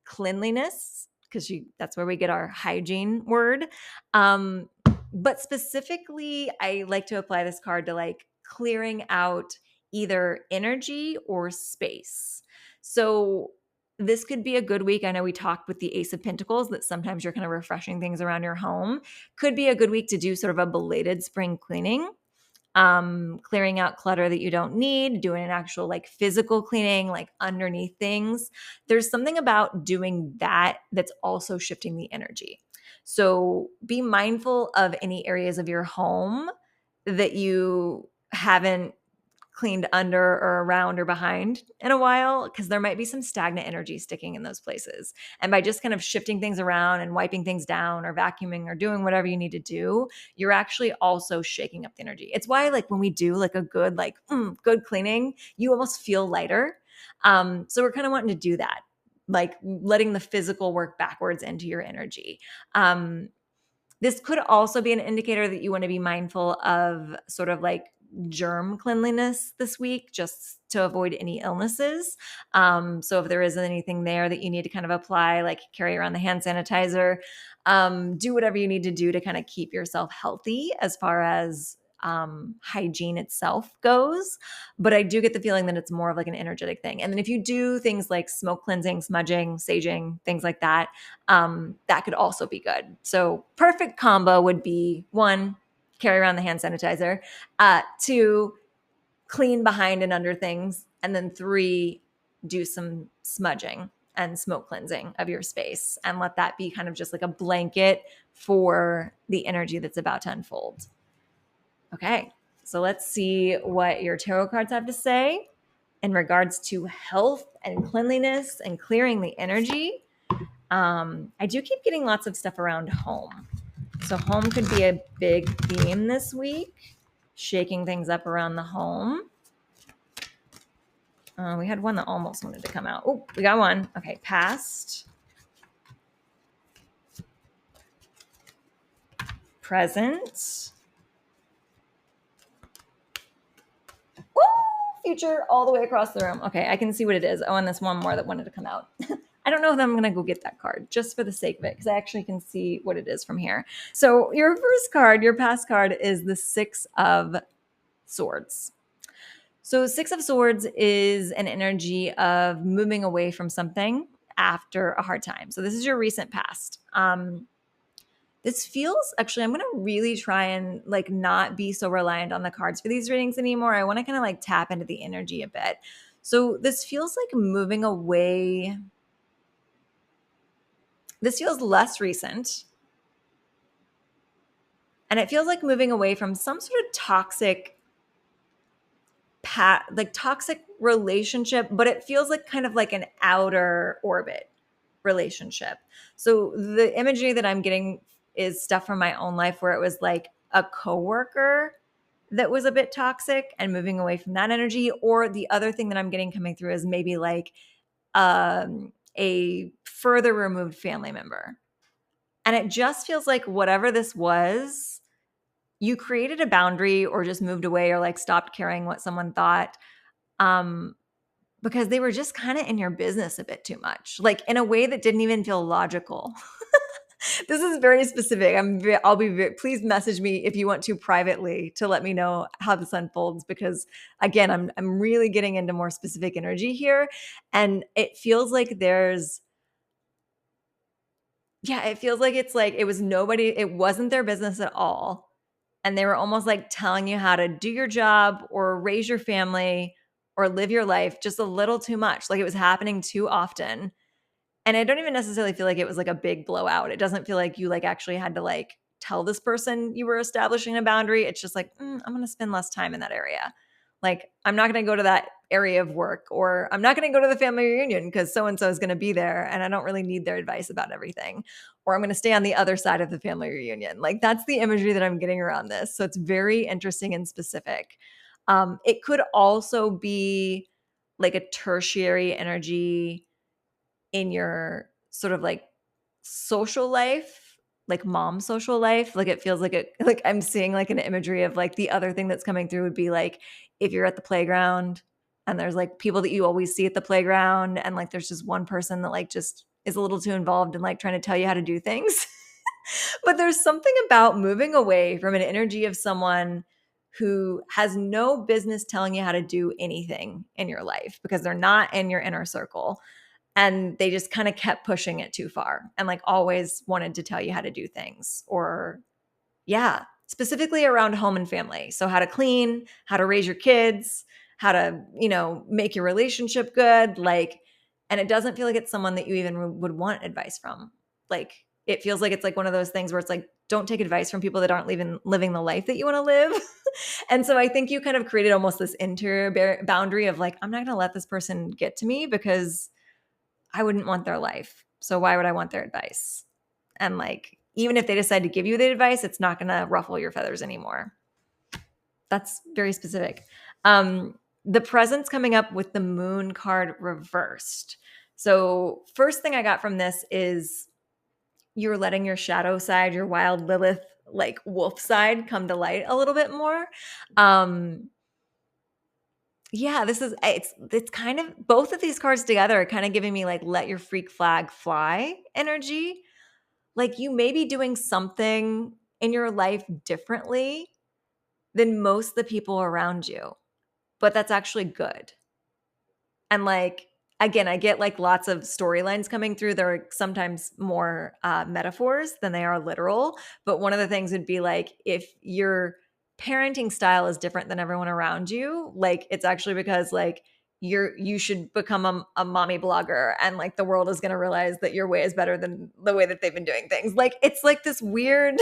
cleanliness, because that's where we get our hygiene word. But specifically, I like to apply this card to like clearing out either energy or space. So this could be a good week. I know we talked with the Ace of Pentacles that sometimes you're kind of refreshing things around your home. Could be a good week to do sort of a belated spring cleaning. clearing out clutter that you don't need, doing an actual like physical cleaning, like underneath things. There's something about doing that that's also shifting the energy. So be mindful of any areas of your home that you haven't cleaned under or around or behind in a while, because there might be some stagnant energy sticking in those places. And by just kind of shifting things around and wiping things down or vacuuming or doing whatever you need to do, you're actually also shaking up the energy. It's why like when we do like a good good cleaning, you almost feel lighter. So we're kind of wanting to do that, like letting the physical work backwards into your energy. This could also be an indicator that you want to be mindful of sort of like germ cleanliness this week, just to avoid any illnesses. So if there isn't anything there that you need to kind of apply, like carry around the hand sanitizer, do whatever you need to do to kind of keep yourself healthy as far as hygiene itself goes. But I do get the feeling that it's more of like an energetic thing. And then if you do things like smoke cleansing, smudging, saging, things like that, that could also be good. So perfect combo would be 1, carry around the hand sanitizer, 2, clean behind and under things, and then 3, do some smudging and smoke cleansing of your space, and let that be kind of just like a blanket for the energy that's about to unfold. Okay, so let's see what your tarot cards have to say in regards to health and cleanliness and clearing the energy. I do keep getting lots of stuff around home. So home could be a big theme this week, shaking things up around the home. We had one that almost wanted to come out. Oh, we got one. Okay, past, present, future, all the way across the room. Okay, I can see what it is. Oh, and this one more that wanted to come out. I don't know if I'm going to go get that card just for the sake of it, because I actually can see what it is from here. So your first card, your past card, is the 6 of Swords. So 6 of Swords is an energy of moving away from something after a hard time. So this is your recent past. This feels, actually, I'm going to really try and like not be so reliant on the cards for these readings anymore. I want to kind of like tap into the energy a bit. So this feels like moving away. This feels less recent. And it feels like moving away from some sort of toxic relationship, but it feels like kind of like an outer orbit relationship. So the imagery that I'm getting is stuff from my own life where it was like a coworker that was a bit toxic and moving away from that energy. Or the other thing that I'm getting coming through is maybe like a further removed family member. And it just feels like whatever this was, you created a boundary or just moved away or like stopped caring what someone thought, because they were just kind of in your business a bit too much, like in a way that didn't even feel logical. This is very specific. Please message me if you want to privately to let me know how this unfolds, because again, I'm really getting into more specific energy here. And it feels like it feels like it's like it wasn't their business at all. And they were almost like telling you how to do your job or raise your family or live your life just a little too much. Like it was happening too often. And I don't even necessarily feel like it was like a big blowout. It doesn't feel like you like actually had to like tell this person you were establishing a boundary. It's just like, I'm going to spend less time in that area. Like, I'm not going to go to that area of work, or I'm not going to go to the family reunion because so-and-so is going to be there and I don't really need their advice about everything. Or I'm going to stay on the other side of the family reunion. Like, that's the imagery that I'm getting around this. So it's very interesting and specific. It could also be like a tertiary energy in your sort of like social life, like mom social life. Like it feels like I'm seeing like an imagery of like the other thing that's coming through would be like if you're at the playground and there's like people that you always see at the playground, and like there's just one person that like just is a little too involved in like trying to tell you how to do things. But there's something about moving away from an energy of someone who has no business telling you how to do anything in your life because they're not in your inner circle. And they just kind of kept pushing it too far and like always wanted to tell you how to do things. Or yeah, specifically around home and family. So how to clean, how to raise your kids, how to, make your relationship good. Like, and it doesn't feel like it's someone that you even would want advice from. Like, it feels like it's like one of those things where it's like, don't take advice from people that aren't living the life that you want to live. And so I think you kind of created almost this interior boundary of like, I'm not going to let this person get to me because I wouldn't want their life. So why would I want their advice? And like, even if they decide to give you the advice, it's not going to ruffle your feathers anymore. That's very specific. The presence coming up with the moon card reversed. So first thing I got from this is you're letting your shadow side, your wild Lilith, like wolf side, come to light a little bit more. Yeah, it's kind of both of these cards together are kind of giving me like let your freak flag fly energy. Like you may be doing something in your life differently than most of the people around you, but that's actually good. And like, again, I get like lots of storylines coming through. They're sometimes more metaphors than they are literal. But one of the things would be like, if your parenting style is different than everyone around you, like it's actually because like you should become a mommy blogger and like the world is going to realize that your way is better than the way that they've been doing things. Like it's like this weird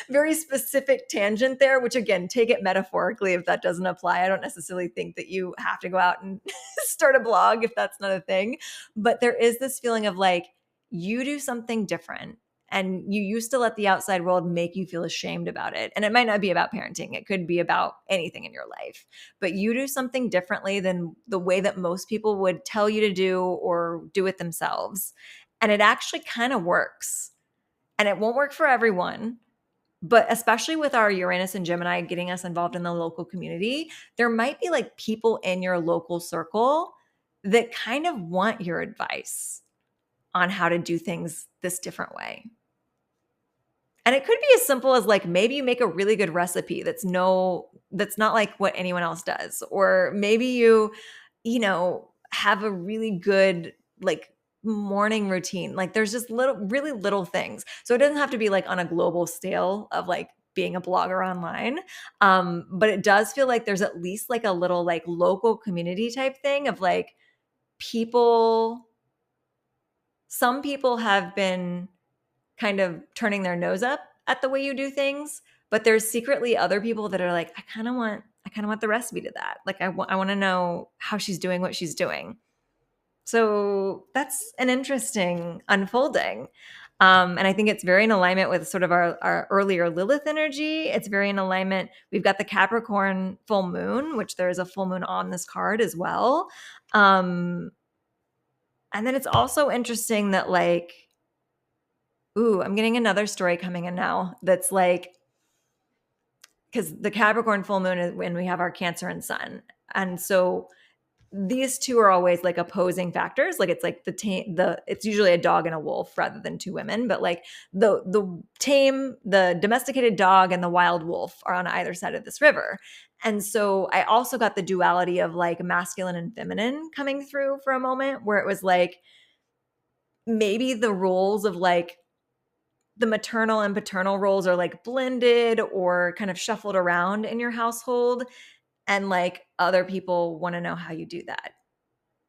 very specific tangent there, which again, take it metaphorically if that doesn't apply. I don't necessarily think that you have to go out and start a blog if that's not a thing. But there is this feeling of like, you do something different and you used to let the outside world make you feel ashamed about it. And it might not be about parenting, it could be about anything in your life. But you do something differently than the way that most people would tell you to do or do it themselves. And it actually kind of works. And it won't work for everyone. But especially with our Uranus and Gemini getting us involved in the local community, there might be like people in your local circle that kind of want your advice on how to do things this different way. And it could be as simple as like maybe you make a really good recipe that's not like what anyone else does. Or maybe you have a really good like morning routine. Like there's just really little things. So it doesn't have to be like on a global scale of like being a blogger online. But it does feel like there's at least like a little like local community type thing of like some people have been kind of turning their nose up at the way you do things, but there's secretly other people that are like, I kind of want the recipe to that. Like I want to know how she's doing what she's doing. So that's an interesting unfolding. And I think it's very in alignment with sort of our earlier Lilith energy. It's very in alignment. We've got the Capricorn full moon, which there is a full moon on this card as well. And then it's also interesting that like, I'm getting another story coming in now that's like, because the Capricorn full moon is when we have our Cancer and Sun. And so these two are always like opposing factors. Like it's like it's usually a dog and a wolf rather than two women, but like the domesticated dog and the wild wolf are on either side of this river. And so I also got the duality of like masculine and feminine coming through for a moment where it was like maybe the roles of like the maternal and paternal roles are like blended or kind of shuffled around in your household. And like other people want to know how you do that.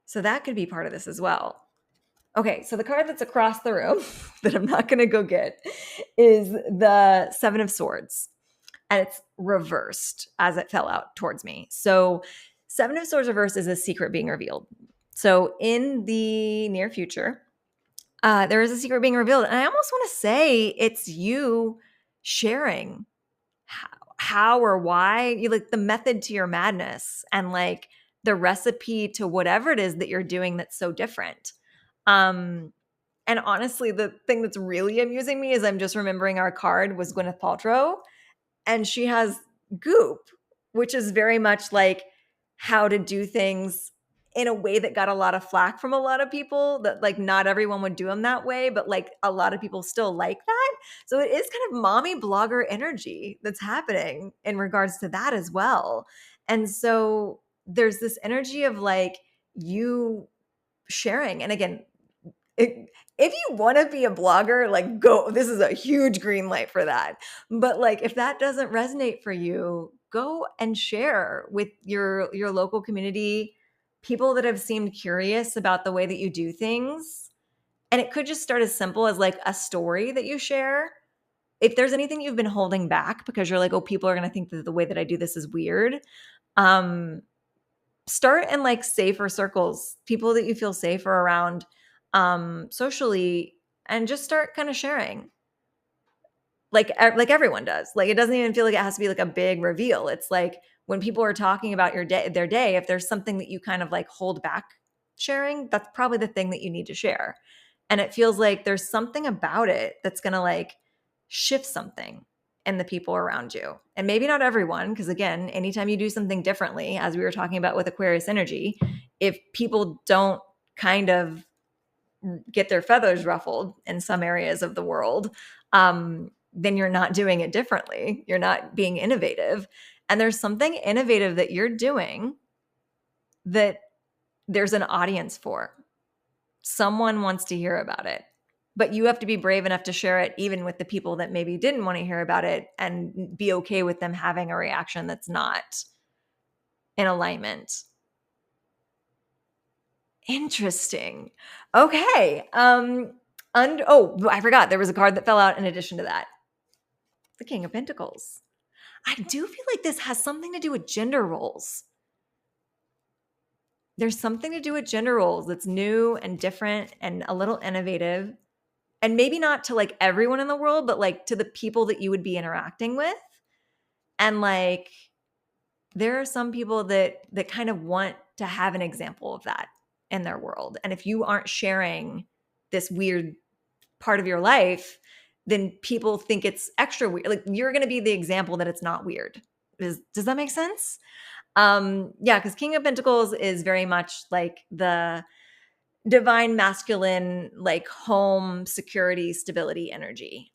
So that could be part of this as well. Okay, so the card that's across the room that I'm not going to go get is the Seven of Swords. And it's reversed as it fell out towards me. So Seven of Swords reversed is a secret being revealed. So in the near future, there is a secret being revealed. And I almost want to say it's you sharing how or why, you like the method to your madness and like the recipe to whatever it is that you're doing that's so different. And honestly, the thing that's really amusing me is I'm just remembering our card was Gwyneth Paltrow, and she has Goop, which is very much like how to do things in a way that got a lot of flack from a lot of people, that like not everyone would do them that way, but like a lot of people still like that. So it is kind of mommy blogger energy that's happening in regards to that as well. And so there's this energy of like you sharing. And again, If you want to be a blogger, like go, this is a huge green light for that. But like if that doesn't resonate for you, go and share with your local community, people that have seemed curious about the way that you do things. And it could just start as simple as like a story that you share. If there's anything you've been holding back because you're like, oh, people are going to think that the way that I do this is weird, um, start in like safer circles, people that you feel safer around socially, and just start kind of sharing like everyone does. Like it doesn't even feel like it has to be like a big reveal. It's like when people are talking about their day, if there's something that you kind of like hold back sharing, that's probably the thing that you need to share. And it feels like there's something about it that's going to like shift something in the people around you. And maybe not everyone, because again, anytime you do something differently, as we were talking about with Aquarius energy, if people don't kind of get their feathers ruffled in some areas of the world, then you're not doing it differently. You're not being innovative. And there's something innovative that you're doing that there's an audience for. Someone wants to hear about it, but you have to be brave enough to share it even with the people that maybe didn't want to hear about it, and be okay with them having a reaction that's not in alignment. Interesting. Okay. I forgot there was a card that fell out in addition to that. The King of Pentacles. I do feel like this has something to do with gender roles. There's something to do with gender roles that's new and different and a little innovative. And maybe not to like everyone in the world, but like to the people that you would be interacting with. And like there are some people that kind of want to have an example of that in their world. And if you aren't sharing this weird part of your life, then people think it's extra weird. Like you're going to be the example that it's not weird. Does that make sense? Yeah, because King of Pentacles is very much like the divine masculine, like home security, stability energy.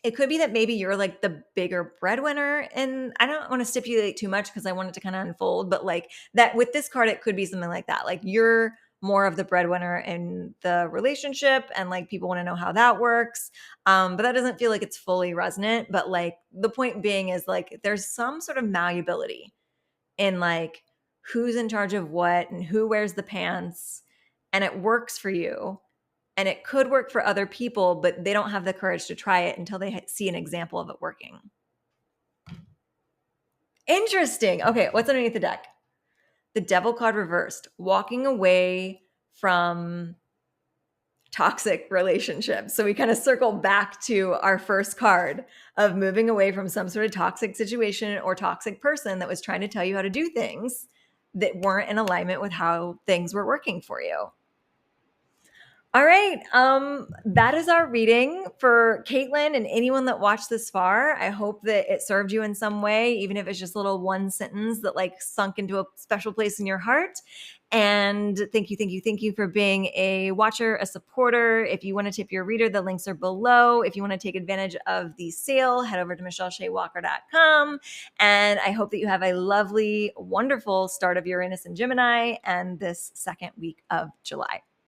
It could be that maybe you're like the bigger breadwinner, and I don't want to stipulate too much because I want it to kind of unfold, but like that with this card, it could be something like that. Like you're more of the breadwinner in the relationship, and like people want to know how that works. But that doesn't feel like it's fully resonant. But like the point being is like there's some sort of malleability in like who's in charge of what and who wears the pants, and it works for you. And it could work for other people, but they don't have the courage to try it until they see an example of it working. Interesting. Okay, what's underneath the deck? The Devil card reversed, walking away from toxic relationships. So we kind of circle back to our first card of moving away from some sort of toxic situation or toxic person that was trying to tell you how to do things that weren't in alignment with how things were working for you. All right. That is our reading for Caitlin and anyone that watched this far. I hope that it served you in some way, even if it's just a little one sentence that like sunk into a special place in your heart. And thank you for being a watcher, a supporter. If you want to tip your reader, the links are below. If you want to take advantage of the sale, head over to michelleshawalker.com. And I hope that you have a lovely, wonderful start of Uranus and Gemini and this second week of July.